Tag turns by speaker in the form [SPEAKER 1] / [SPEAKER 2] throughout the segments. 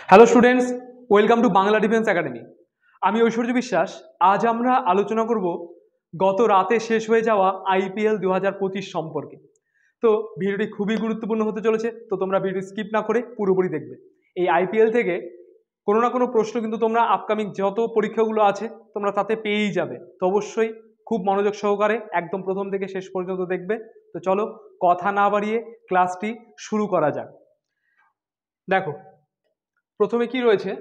[SPEAKER 1] Hello students, welcome to Bangla defence academy. আমি ঐশ্বর্য বিশ্বাস। আজ আমরা আলোচনা করব গত রাতে শেষ হয়ে যাওয়া আইপিএল 2025 সম্পর্কে। তো ভিডিওটি খুবই গুরুত্বপূর্ণ হতে চলেছে, তো তোমরা ভিডিও স্কিপ না করে পুরোপুরি দেখবে। এই আইপিএল থেকে কোনো না কোনো প্রশ্ন কিন্তু তোমরা আপকামিং যত পরীক্ষাগুলো আছে তোমরা তাতে পেয়েই যাবে। তো অবশ্যই খুব মনোযোগ সহকারে একদম প্রথম থেকে শেষ পর্যন্ত দেখবে। তো চলো কথা না বাড়িয়ে ক্লাসটি শুরু করা যাক। দেখো, প্রথমে কি রয়েছে,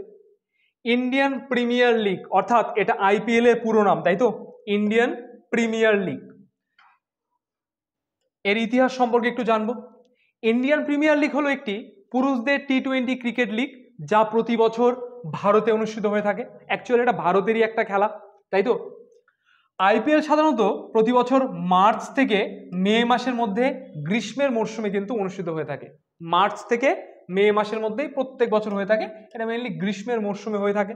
[SPEAKER 1] ইন্ডিয়ান প্রিমিয়ার লিগ, অর্থাৎ এটা আইপিএল এর পুরো নাম, তাই তো? Indian premier league. এর ইতিহাস সম্পর্কে একটু জানবো। ইন্ডিয়ান প্রিমিয়ার লিগ হলো একটি পুরুষদের টি-20 ক্রিকেট লিগ, যা প্রতি বছর ভারতে অনুষ্ঠিত হয়ে থাকে। অ্যাকচুয়ালি এটা ভারতেরই একটা খেলা, তাই তো? আইপিএল সাধারণত প্রতি বছর মার্চ থেকে মে মাসের মধ্যে গ্রীষ্মের মরশুমে কিন্তু অনুষ্ঠিত হয়ে থাকে। মার্চ থেকে মে মাসের মধ্যেই প্রত্যেক বছর হয়ে থাকে। এটা মেইনলি গ্রীষ্মের মরশুমে হয়ে থাকে।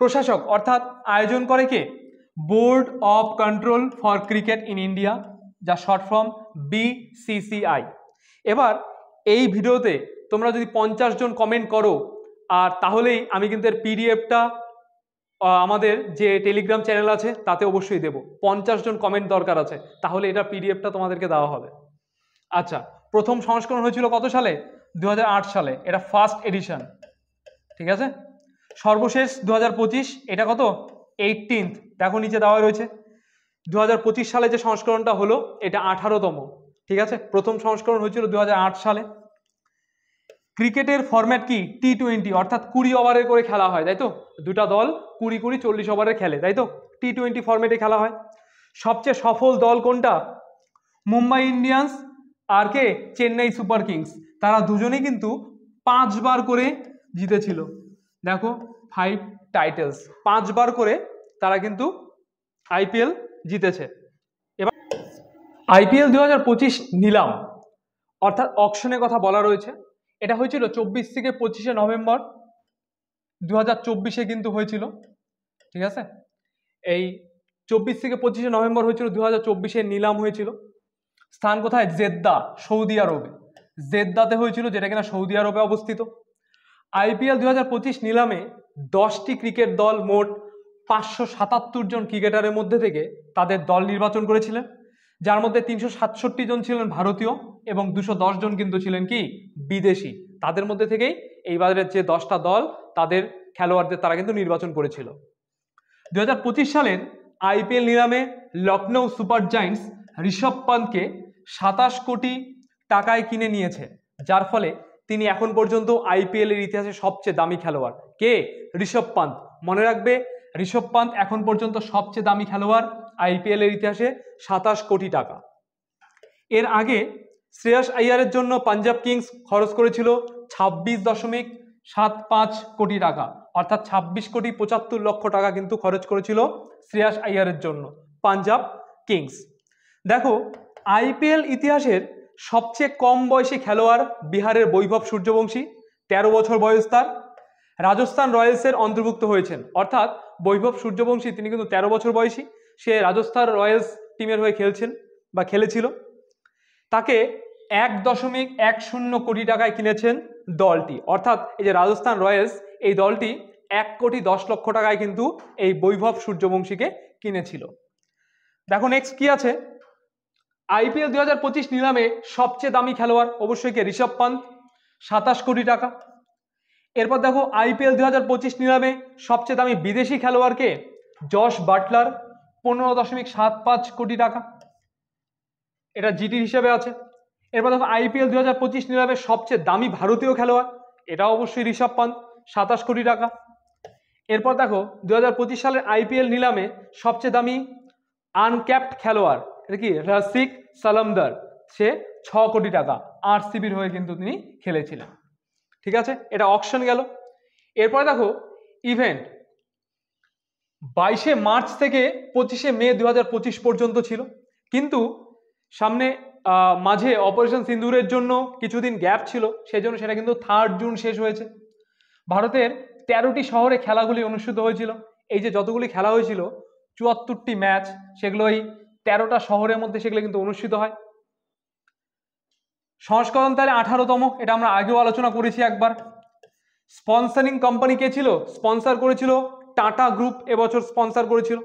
[SPEAKER 1] প্রশাসক অর্থাৎ আয়োজন করে কে? Board of control for cricket in India, যা শর্ট ফর্ম BCCI। এবার এই ভিডিওতে তোমরা যদি 50 জন কমেন্ট করো, আর তাহলেই আমি কিন্তু এর পিডিএফটা আমাদের যে টেলিগ্রাম চ্যানেল আছে তাতে অবশ্যই দেব। 50 জন কমেন্ট দরকার আছে, তাহলে এটা পিডিএফটা তোমাদেরকে দেওয়া হবে। আচ্ছা, প্রথম সংস্করণ হয়েছিল কত সালে? 2008 সালে, এটা ফার্স্ট এডিশন, ঠিক আছে। সর্বশেষ 2025, এটা কত? 18th, দেখো নিচে দেওয়া রয়েছে। 2025 সালে যে সংস্করণটা হলো এটা 18তম, ঠিক আছে। প্রথম সংস্করণ হয়েছিল 2008 সালে। ক্রিকেটের ফরম্যাট কি? টি-20, অর্থাৎ 20 ওভারের করে খেলা হয়, তাই তো? দুটা দল 20 40 ওভারের খেলে, তাই তো? টি-20 ফরম্যাটে খেলা হয়। সবচেয়ে সফল দল কোনটা? মুম্বাই ইন্ডিয়ান্স আর কে? Chennai super Kings. তারা দুজনেই কিন্তু 5 বার করে জিতেছিল। দেখো, 5 টাইটেলস, 5 বার করে তারা কিন্তু আইপিএল জিতেছে। এবার আইপিএল 2025 নিলাম, অর্থাৎ অকশনের কথা বলা রয়েছে। এটা হয়েছিল 24 থেকে 25 নভেম্বর 2024 কিন্তু হয়েছিল, ঠিক আছে। এই 24 থেকে 25 নভেম্বর হয়েছিল 2024 নিলাম হয়েছিল। স্থান কোথায়? জেদ্দা, সৌদি আরবে। জেদ্দাতে হয়েছিল, যেটা কিনা সৌদি আরবে অবস্থিত। আইপিএল 2025 নিলামে 10টি ক্রিকেট দল মোট 577 জন ক্রিকেটারের মধ্যে থেকে তাদের দল নির্বাচন করেছিলেন, যার মধ্যে 367 জন ছিলেন ভারতীয় এবং 210 জন কিন্তু ছিলেন কি? বিদেশি। তাদের মধ্যে থেকেই এইবারের যে 10টা দল তাদের খেলোয়াড়দের তারা কিন্তু নির্বাচন করেছিল। 2025 সালের আইপিএল নিলামে লখনৌ সুপার জায়ান্টস ঋষভ পান্তকে 27 কোটি টাকায় কিনে নিয়েছে, যার ফলে তিনি এখন পর্যন্ত আইপিএল এর ইতিহাসে সবচেয়ে দামি খেলোয়াড়। কে? ঋষভ পান্ত। মনে রাখবে, ঋষভ পান্ত এখন পর্যন্ত সবচেয়ে দামি খেলোয়াড় আইপিএল এর ইতিহাসে, 27 কোটি টাকা। এর আগে শ্রেয়াস আইয়ারের জন্য পাঞ্জাব কিংস খরচ করেছিল 26.75 কোটি টাকা, অর্থাৎ 26 কোটি 75 লক্ষ টাকা কিন্তু খরচ করেছিল শ্রেয়াস আইয়ারের জন্য পাঞ্জাব কিংস। দেখো, আইপিএল ইতিহাসের সবচেয়ে কম বয়সী খেলোয়াড় বিহারের বৈভব সূর্যবংশী, 13 বছর বয়স তার। রাজস্থান রয়্যালসের অন্তর্ভুক্ত হয়েছেন, অর্থাৎ বৈভব সূর্যবংশী তিনি কিন্তু 13 বছর বয়সী, সে রাজস্থান রয়্যালস টিমের হয়ে খেলছেন বা খেলেছিল। তাকে 1.10 কোটি টাকায় কিনেছেন দলটি, অর্থাৎ এই যে রাজস্থান রয়্যালস, এই দলটি 1 কোটি 10 লক্ষ টাকায় কিন্তু এই বৈভব সূর্যবংশীকে কিনেছিল। দেখো নেক্সট কি আছে। আইপিএল 2025 নিলামে সবচেয়ে দামি খেলোয়াড় অবশ্যই কে? ঋষভ পান্ত, 27 কোটি টাকা। এরপর দেখো, আইপিএল 2025 নিলামে সবচেয়ে দামি বিদেশি খেলোয়াড় কে? জশ বাটলার, 15.75 কোটি টাকা, এটা জিটি হিসেবে আছে। এরপর দেখো, আইপিএল 2025 নিলামে সবচেয়ে দামি ভারতীয় খেলোয়াড়, এটা অবশ্যই ঋষভ পান্ত, 27 কোটি টাকা। এরপর দেখো, 2025 সালের আইপিএল নিলামে সবচেয়ে দামি আনক্যাপড খেলোয়াড়, এটা কি? রসিক সালামদার, সে 6 কোটি টাকা, আরসিবির হয়ে কিন্তু তিনি খেলেছিলেন, ঠিক আছে। এটা অকশন গেল। এরপর দেখো, ইভেন্ট 22 মার্চ থেকে 25 মে 2025 পর্যন্ত ছিল, কিন্তু সামনে মাঝে অপারেশন সিন্দুরের জন্য কিছুদিন গ্যাপ ছিল, সেই জন্য সেটা কিন্তু 3 জুন শেষ হয়েছে। ভারতের 13টি শহরে খেলাগুলি অনুষ্ঠিত হয়েছিল। এই যে যতগুলি খেলা হয়েছিল, 74টি ম্যাচ, সেগুলো এই 13টা শহরের মধ্যে সেগুলো কিন্তু অনুষ্ঠিত হয়। সংস্করণ তাহলে 18তম, এটা আমরা আগেও আলোচনা করেছি একবার। স্পন্সরিং কোম্পানি কে ছিল? স্পন্সর করেছিল টাটা গ্রুপ, এবছর স্পন্সর করেছিল।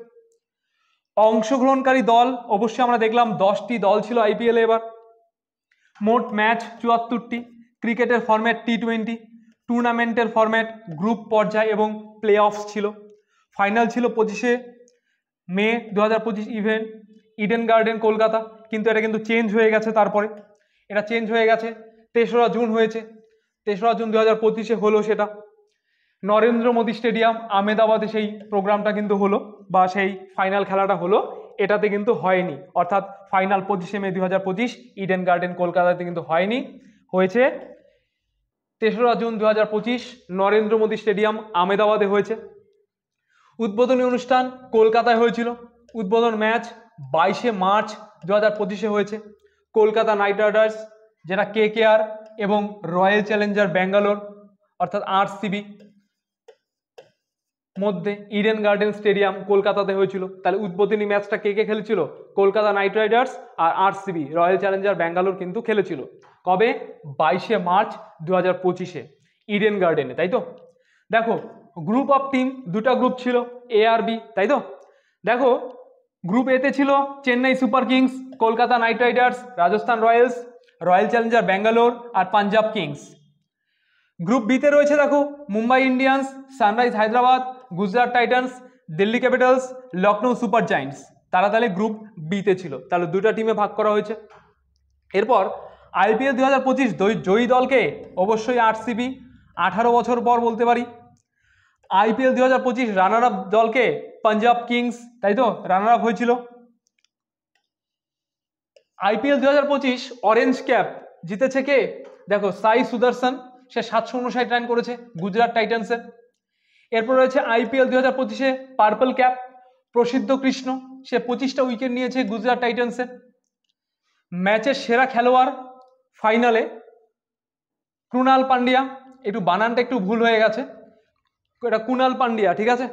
[SPEAKER 1] অংশগ্রহণকারী দল অবশ্যই আমরা দেখলাম 10টি দল ছিল আইপিএল এ। এবার মোট ম্যাচ 74টি, ক্রিকেটের ফরম্যাট টি20, টুর্নামেন্টের ফরম্যাট গ্রুপ পর্যায় এবং প্লে অফস ছিল। ফাইনাল ছিল 25শে মে 2025 ইভেন্ট ইডেন গার্ডেন কলকাতা, কিন্তু এটা কিন্তু চেঞ্জ হয়ে গেছে। তারপরে এটা চেঞ্জ হয়ে গেছে, 3রা জুন হয়েছে, 3রা জুন 2025 হলো সেটা। নরেন্দ্র মোদী স্টেডিয়াম আহমেদাবাদে সেই প্রোগ্রামটা কিন্তু হলো, বা সেই ফাইনাল খেলাটা হলো, এটাতে কিন্তু হয়নি। অর্থাৎ ফাইনাল 25শে মে 2025 ইডেন গার্ডেন কলকাতাতে কিন্তু হয়নি, হয়েছে 3রা জুন 2025 নরেন্দ্র মোদী স্টেডিয়াম আহমেদাবাদে হয়েছে। উদ্বোধনী অনুষ্ঠান কলকাতায় হয়েছিল। উদ্বোধন ম্যাচ 22শে মার্চ 2025 হয়েছে। কলকাতা নাইট রাইডার্স, যেটা কেকেআর, এবং রয়্যাল চ্যালেঞ্জার ব্যাঙ্গালোর অর্থাৎ আরসিবি মধ্যে ইডেন গার্ডেন স্টেডিয়াম কলকাতাতে হয়েছিল। তাহলে উদ্বোধনী ম্যাচটা কে কে খেলেছিল? কলকাতা নাইট রাইডার্স আর আরসিবি রয়্যাল চ্যালেঞ্জার ব্যাঙ্গালোর কিন্তু খেলেছিল। কবে? 22শে মার্চ 2025 ইডেন গার্ডেনে, তাই তো? দেখো গ্রুপ অফ টিম, দুটা গ্রুপ ছিল, এ আর বি, তাই তো? দেখো গ্রুপ এতে ছিল Chennai super Kings, Kolkata Knight Riders, Rajasthan Royals, Royal Challenger Bangalore আর পাঞ্জাব কিংস। গ্রুপ বিতে রয়েছে দেখো Mumbai Indians, Sunrise Hyderabad, Gujarat Titans, Delhi Capitals, Lucknow Super Giants. তারা তাহলে গ্রুপ বিতে ছিল, তাহলে দুটা টিমে ভাগ করা হয়েছে। এরপর আইপিএল 2025 জয়ী দলকে অবশ্যই আরসিবি, 18 বছর পর বলতে পারি। আইপিএল 2025 রানার আপ দলকে পাঞ্জাব কিংস, তাই তো? রানার আপ হয়েছিল। আইপিএল 2025 অরেঞ্জ ক্যাপ জিতেছে কে? দেখো সাই সুদর্শন, সে 759 রান করেছে গুজরাট টাইটান্সের। এরপর রয়েছে আইপিএল 2025 পার্পল ক্যাপ প্রসিদ্ধ কৃষ্ণ, সে 25টা উইকেট নিয়েছে গুজরাট টাইটান্সের। ম্যাচের সেরা খেলোয়াড় ফাইনালে ক্রুনাল পান্ডিয়া, একটু বানানটা একটু ভুল হয়ে গেছে, এটা কুনাল পান্ডিয়া, ঠিক আছে।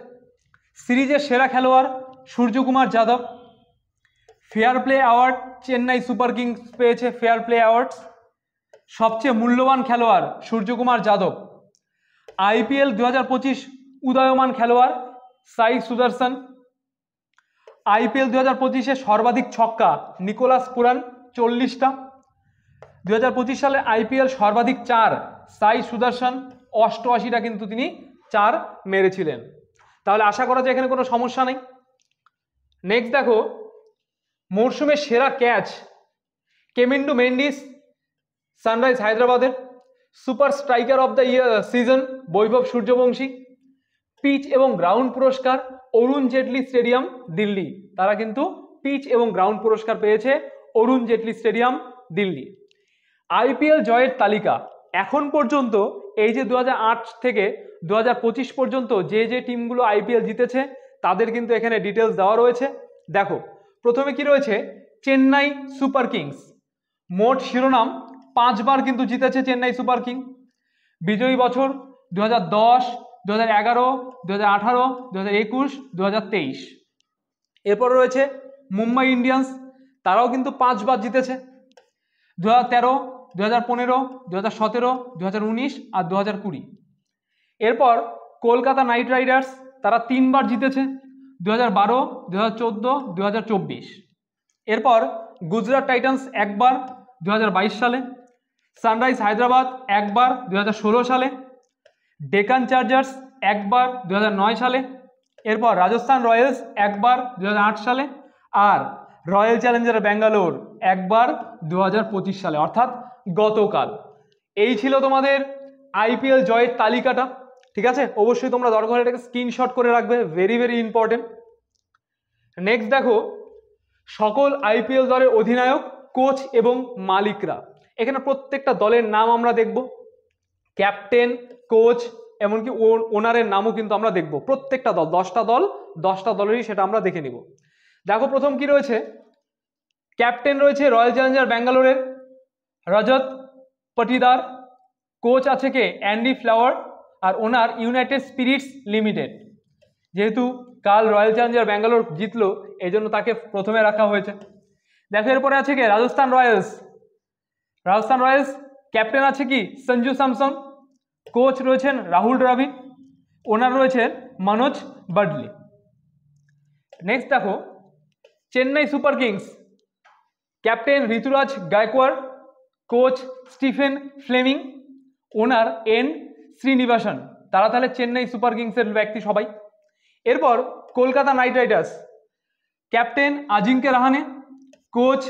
[SPEAKER 1] সিরিজের সেরা খেলোয়াড় Suryakumar Yadav. Fair play award Chennai super Kings পেয়েছে, ফেয়ার প্লে অ্যাওয়ার্ডস। সবচেয়ে মূল্যবান খেলোয়াড় সূর্যকুমার যাদব। আইপিএল 2025 উদয়মান খেলোয়াড় সাই সুদর্শন। আইপিএল 2025 সর্বাধিক ছক্কা নিকোলাস পুরান 40টা। 2025 সালে আইপিএল সর্বাধিক 4 সাই সুদর্শন 88টা কিন্তু তিনি 4 মেরেছিলেন। তাহলে আশা করা যায় এখানে কোনো সমস্যা নেই। নেক্সট দেখো মরশুমের সেরা ক্যাচ কেমিন্ডু মেন্ডিস সানরাইজ হায়দ্রাবাদের। Super striker of the season Vaibhav Suryavanshi. Pitch এবং গ্রাউন্ড পুরস্কার অরুণ জেটলি স্টেডিয়াম দিল্লি, তারা কিন্তু পিচ এবং গ্রাউন্ড পুরস্কার পেয়েছে অরুণ জেটলি স্টেডিয়াম দিল্লি। আইপিএল জয়ের তালিকা এখন পর্যন্ত, এই যে 2008 থেকে 2025 পর্যন্ত যে যে টিমগুলো আইপিএল জিতেছে তাদের কিন্তু এখানে ডিটেলস দেওয়া রয়েছে। দেখো প্রথমে কি রয়েছে? চেন্নাই সুপার কিংস, মোট শিরোনাম 5 বার কিন্তু জিতেছে চেন্নাই সুপার কিং। বিজয়ী বছর 2010, 2011, 2018, 2021, 2023। এরপর রয়েছে মুম্বাই ইন্ডিয়ান্স, তারাও কিন্তু 5 বার জিতেছে, 2013, 2015, 2017, 2019 আর 2020। এরপর কলকাতা নাইট রাইডার্স, তারা 3 বার জিতেছে, 2012, 2014, 2024। এরপর গুজরাট টাইটান্স একবার 2022 সালে, সানরাইজ হায়দ্রাবাদ একবার 2016 সালে, ডেকান চার্জার্স একবার 2009 সালে, এরপর রাজস্থান রয়্যালস একবার 2008 সালে, আর রয়্যাল চ্যালেঞ্জার ব্যাঙ্গালোর একবার 2025 সালে, অর্থাৎ গতকাল। এই ছিল তোমাদের আইপিএল জয়ের তালিকাটা, ঠিক আছে? অবশ্যই তোমরা দরকার হলে এটাকে স্ক্রিনশট করে রাখবে, ভেরি ভেরি ইম্পর্টেন্ট। নেক্সট দেখো সকল আইপিএল দলের অধিনায়ক, কোচ এবং মালিকরা। এখানে প্রত্যেকটা দলের নাম আমরা দেখব, ক্যাপ্টেন, কোচ, এমনকি ওনারের নামও কিন্তু আমরা দেখব। প্রত্যেকটা দল, 10টা দলেরই সেটা আমরা দেখে নিব। দেখো প্রথম কি রয়েছে? ক্যাপ্টেন রয়েছে রয়্যাল চ্যালেঞ্জার ব্যাঙ্গালোরের রজত পাটিদার। কোচ আছে কে? Andy Flower. আর ওনার ইউনাইটেড স্পিরিটস লিমিটেড। যেহেতু কাল রয়্যাল চ্যালেঞ্জার ব্যাঙ্গালোর জিতলো এই জন্য তাকে প্রথমে রাখা হয়েছে। দেখো এরপরে আছে কে? রাজস্থান রয়্যালস। ক্যাপ্টেন আছে কি? সঞ্জু স্যামসন। কোচ রয়েছেন রাহুল দ্রাবিড়, ওনার রয়েছেন মনোজ বাডলি। নেক্সট দেখো Chennai super Kings, captain Ruturaj Gaikwad, coach Stephen Fleming, owner N Srinivasan. তারা তাহলে চেন্নাই সুপার কিংসের ব্যক্তি সবাই। এরপর Kolkata Knight Riders, captain Ajinkya Rahane, coach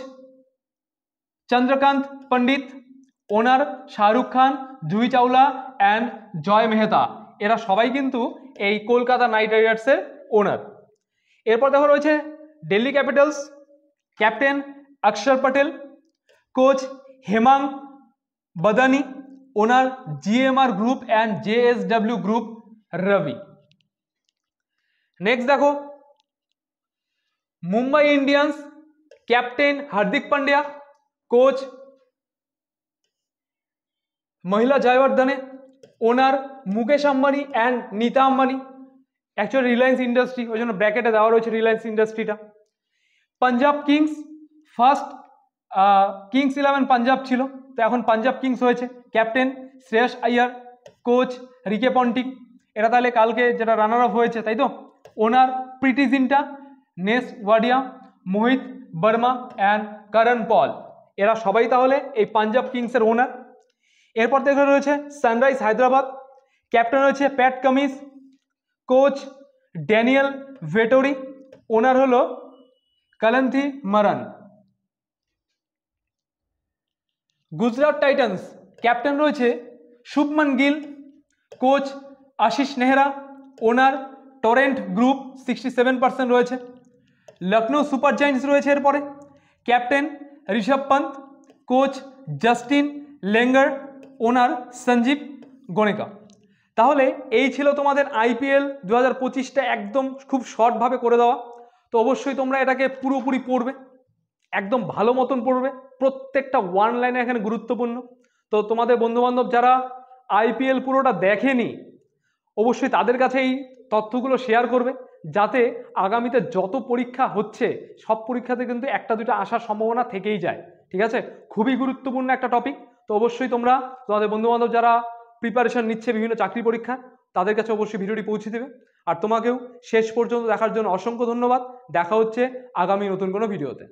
[SPEAKER 1] Chandrakant Pandit, owner Shahrukh Khan, Juhi Chawla and Jay Mehta. এরা সবাই কিন্তু এই কলকাতা নাইট রাইডার্সের ওনার। এরপর দেখো রয়েছে Delhi Capitals, captain Axar Patel, coach Hemang Badani, owner GMR group and JSW group রবি। নেক্সট দেখো Mumbai Indians, captain Hardik Pandya, coach Mahela Jayawardene, owner Mukesh Ambani and Nita Ambani. Actually Reliance industry, ওই জন্য ব্র্যাকেটে দেওয়া রয়েছে রিলায়েন্স ইন্ডাস্ট্রিটা। Punjab Kings, first Kings 11 Punjab ছিল, তো এখন পাঞ্জাব কিংস হয়েছে। Captain Shreyas Iyer, coach Ricky Ponting. এরা তাহলে কালকে যেটা রানার আপ হয়েছে, তাই তো। Owner Preity Zinta, নেস ওয়াডিয়া, Mohit Varma and করণ পল। এরা সবাই তাহলে এই পাঞ্জাব কিংসের ওনার। এরপর থেকে রয়েছে সানরাইজ হায়দ্রাবাদ, ক্যাপ্টেন রয়েছে Pat Cummins, coach Daniel Vettori, owner হলো কালান্থি মারান। গুজরাট টাইটান্স, ক্যাপ্টেন রয়েছে Shubman Gill, coach Ashish Nehra, owner Torrent group 67% রয়েছে। লখনৌ সুপার জায়ান্টস রয়েছে এরপরে, captain Rishabh Pant, coach Justin Langer, owner Sanjiv Goenka. তাহলে এই ছিল তোমাদের আইপিএল 2025টা একদম খুব শর্টভাবে করে দেওয়া। তো অবশ্যই তোমরা এটাকে পুরোপুরি পড়বে, একদম ভালো মতন পড়বে, প্রত্যেকটা ওয়ান লাইনে এখানে গুরুত্বপূর্ণ। তো তোমাদের বন্ধুবান্ধব যারা আইপিএল পুরোটা দেখেনি, অবশ্যই তাদের কাছে এই তথ্যগুলো শেয়ার করবে, যাতে আগামীতে যত পরীক্ষা হচ্ছে সব পরীক্ষাতে কিন্তু একটা দুটো আসার সম্ভাবনা থেকেই যায়। ঠিক আছে, খুবই গুরুত্বপূর্ণ একটা টপিক। তো অবশ্যই তোমরা তোমাদের বন্ধুবান্ধব যারা প্রিপারেশন নিচ্ছে বিভিন্ন চাকরি পরীক্ষা, তাদের কাছে অবশ্যই ভিডিওটি পৌঁছে দেবে। আর তোমাকেও শেষ পর্যন্ত দেখার জন্য অসংখ্য ধন্যবাদ। দেখা হচ্ছে আগামী নতুন কোনো ভিডিওতে।